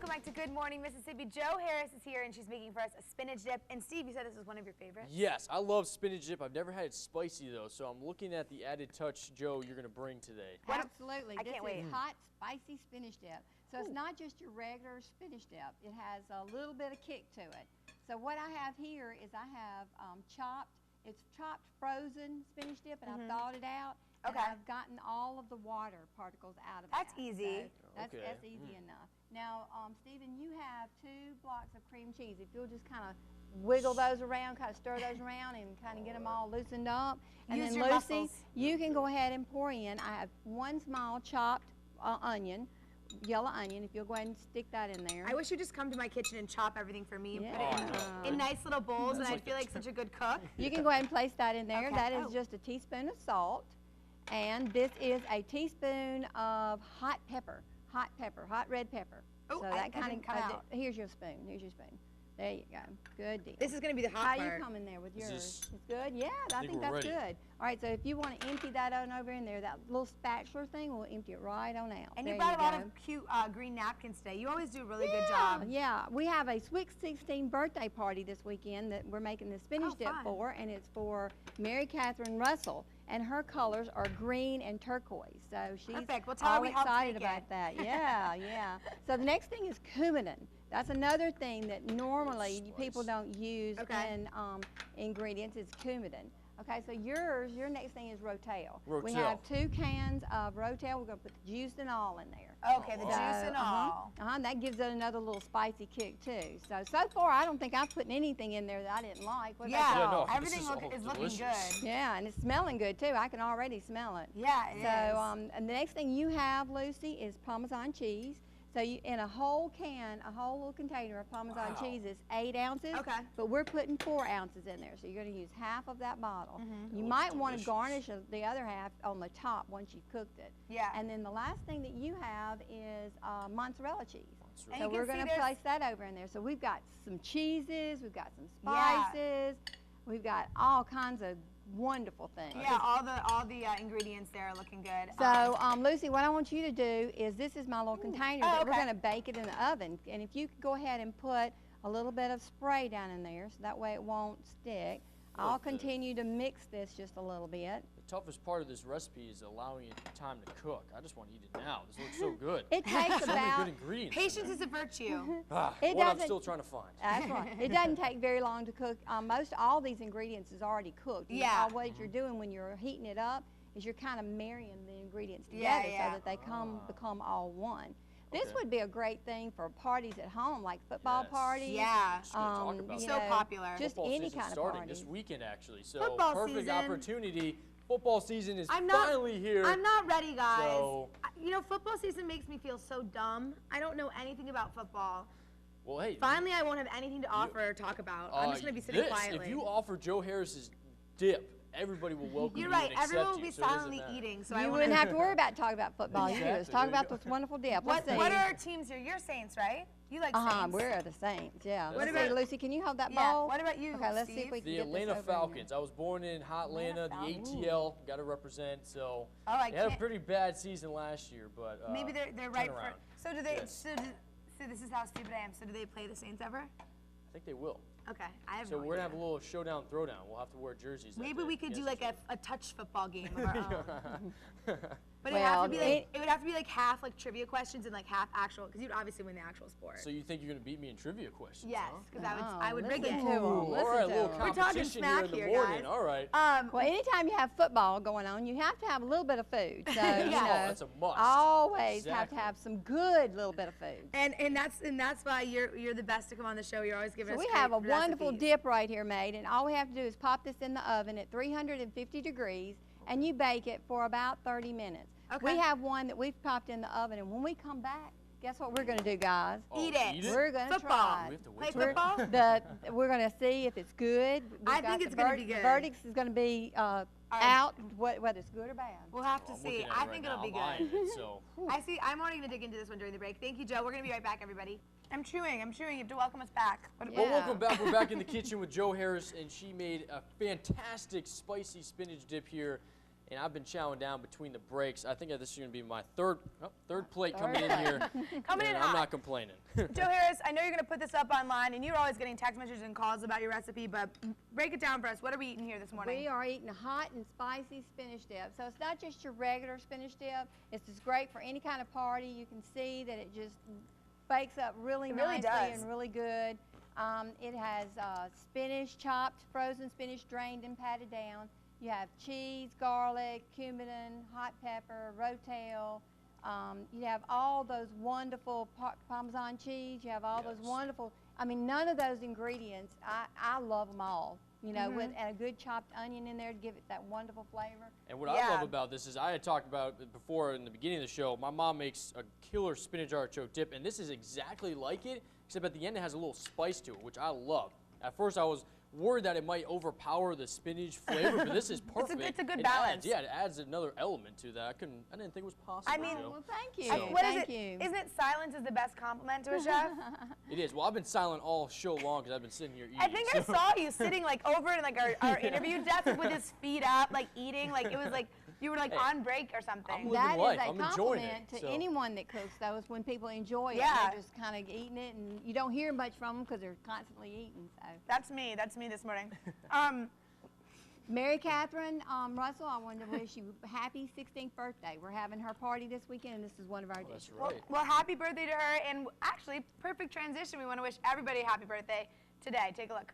Welcome back to Good Morning Mississippi. Jo Harris is here and she's making for us a spinach dip. And Steve, you said this was one of your favorites? Yes, I love spinach dip. I've never had it spicy though, so I'm looking at the added touch, Jo, you're gonna bring today. Absolutely. I can't wait. This is hot, spicy spinach dip. So it's not just your regular spinach dip. It has a little bit of kick to it. So what I have here is I have it's chopped frozen spinach dip, and I've thawed it out. And I've gotten all of the water particles out of it. That's easy. So that's easy enough. Now, Stephen, you have 2 blocks of cream cheese. If you'll just kind of wiggle those around, kind of stir those around, and kind of get them all loosened up. And Use then your Lucy, muscles. you can go ahead and pour in. I have 1 small chopped onion, yellow onion. If you'll go ahead and stick that in there. I wish you'd just come to my kitchen and chop everything for me and put Yeah. it in nice little bowls, and I'd feel like such a good cook. You can go ahead and place that in there. Okay. That is just a teaspoon of salt. And this is a teaspoon of hot red pepper. Oh, so I that kind didn't come out. Here's your spoon. Here's your spoon. There you go. Good deal. This is going to be the hot How part. you coming there with yours? this- It's good? Yeah, I think we're that's ready. good. All right, so if you want to empty that on over in there, that little spatula thing will empty it right on out. And there you brought a lot go. of cute green napkins today. You always do a really good job. Yeah, we have a Sweet 16 birthday party this weekend that we're making the spinach dip fun. for, and it's for Mary Catherine Russell, and her colors are green and turquoise. So she's Perfect. Well, tell her all we helped excited make about it. that. Yeah, yeah. So the next thing is cumin. That's another thing that normally people don't use in ingredients. Is cumin. Okay, so your next thing is Rotel. We have 2 cans of Rotel. We're going to put the juice and all in there. Okay, the juice and all. That gives it another little spicy kick too. So far, I don't think I've put anything in there that I didn't like. What about Yeah, no, y'all? Everything is looking good. Yeah, and it's smelling good too. I can already smell it. Yeah, it is. So, and the next thing you have, Lucy, is Parmesan cheese. So you, in a whole little container of Parmesan cheese is 8 ounces. Okay. But we're putting 4 ounces in there. So you're going to use half of that bottle. You might want to garnish the other half on the top once you've cooked it. Yeah. And then the last thing that you have is mozzarella cheese. And So you we're can going see to place that over in there. So we've got some cheeses, we've got some Yeah. spices, we've got all kinds of wonderful things. Yeah, all the ingredients there are looking good. So, Lucy, what I want you to do is, this is my little container that we're going to bake it in the oven. And if you could go ahead and put a little bit of spray down in there, so that way it won't stick. I'll continue to mix this just a little bit. The toughest part of this recipe is allowing it time to cook. I just want to eat it now. This looks so good. It takes so many about good ingredients. Patience is a virtue. What I'm doesn't- still trying to find. That's right. It doesn't take very long to cook. All these ingredients is already cooked. Yeah. What you're doing when you're heating it up is you're kind of marrying the ingredients together so that they become all one. This would be a great thing for parties at home, like football parties. Yeah. So popular. Just Football any season's kind of starting party. this weekend, actually. So Football perfect season. opportunity. Football season is I'm finally here. I'm not ready, guys. So, You know, football season makes me feel so dumb. I don't know anything about football. well, hey. Finally, I won't have anything to offer or talk about. I'm just going to be sitting quietly. If you offer Jo Harris's dip, everybody will welcome You're you right. and accept Everyone will you, be so it doesn't silently matter. eating. So You I wouldn't wanna... have to worry about talking about football. You Exactly. just talk There about you go. this wonderful dip. What Let's see. are our teams here? You're Saints, right? You like Saints. We're the Saints, yeah. What Let's about- see, Lucy, can you hold that Yeah. bowl? What about you, Okay, let's see Steve? if we can The get this Atlanta over in there. Falcons. I was born in Hotlanta, the ATL, got to represent. So Oh, I they had a can't- pretty bad season last year, but Maybe they're right for. turnaround. So do they? Yes. So this is how stupid I am. So do they play the Saints ever? I think they will. Okay, I have So no we're gonna idea. have a little showdown throwdown. We'll have to wear jerseys. that Maybe day we could do against like each a touch football game of our own. other. But it would have to be Well, like it would have to be like half like trivia questions and like half actual, because you'd obviously win the actual sport. So you think you're gonna beat me in trivia questions? Yes, huh? because I would rig listen it. to 'em, Ooh, listen all right, to a little 'em. We're talking competition here smack in the here, morning. guys. All right. Well, anytime you have football going on, you have to have a little bit of food. So, you know, that's a must. always have Exactly. to have some good little bit of food. And that's why you're the best to come on the show. You're always giving So us we have a great wonderful recipes. dip right here made, and all we have to do is pop this in the oven at 350 degrees, and you bake it for about 30 minutes. Okay. We have one that we've popped in the oven, and when we come back, guess what we're going to do, guys? Oh, Eat it. We're going to Football. try We it. have to Play wait till football? We're going to see if it's good. I think it's gonna be The good. verdict is going to be out, whether it's good or bad. We'll have to I'm see. looking at I it think right it'll be now. I'm good. eyeing it, so. I see. I'm already gonna dig into this one during the break. Thank you, Joe. We're gonna be right back, everybody. I'm chewing. You have to welcome us back. Well, Yeah. welcome back. We're back in the kitchen with Jo Harris, and she made a fantastic spicy spinach dip here. and I've been chowing down between the breaks. I think this is going to be my third plate coming in here. Coming in I'm hot. not complaining. Joe Harris, I know you're going to put this up online, and you're always getting text messages and calls about your recipe, but break it down for us. What are we eating here this morning? We are eating a hot and spicy spinach dip. So it's not just your regular spinach dip. It's just great for any kind of party. You can see that it just bakes up really nicely does. and really good. It has spinach, chopped, frozen spinach, drained and patted down. You have cheese, garlic, cumin, hot pepper, rotel. You have all those wonderful Parmesan cheese. You have all those wonderful, I mean, none of those ingredients, I love them all. You know, with and a good chopped onion in there to give it that wonderful flavor. And what I love about this is I had talked about it before in the beginning of the show. My mom makes a killer spinach artichoke dip, and this is exactly like it, except at the end it has a little spice to it, which I love. At first I was worried that it might overpower the spinach flavor, but this is perfect. It's a good balance. It adds another element to that. I didn't think it was possible. I mean, well, thank you. Thank you. Isn't it silence is the best compliment to a chef? It is. Well, I've been silent all show long because I've been sitting here eating. I think I saw you sitting like over in like our interview desk with his feet up, like eating, like it was like you were like on break or something. I'm living That life. is a I'm enjoying compliment it, to anyone that cooks, though, is when people enjoy it. Yeah. They're just kind of eating it, and you don't hear much from them because they're constantly eating. So. That's me this morning. Mary Catherine Russell, I wanted to wish you a happy 16th birthday. We're having her party this weekend, and this is one of our dishes. That's right. Well, happy birthday to her, and actually, perfect transition. We want to wish everybody a happy birthday today. Take a look.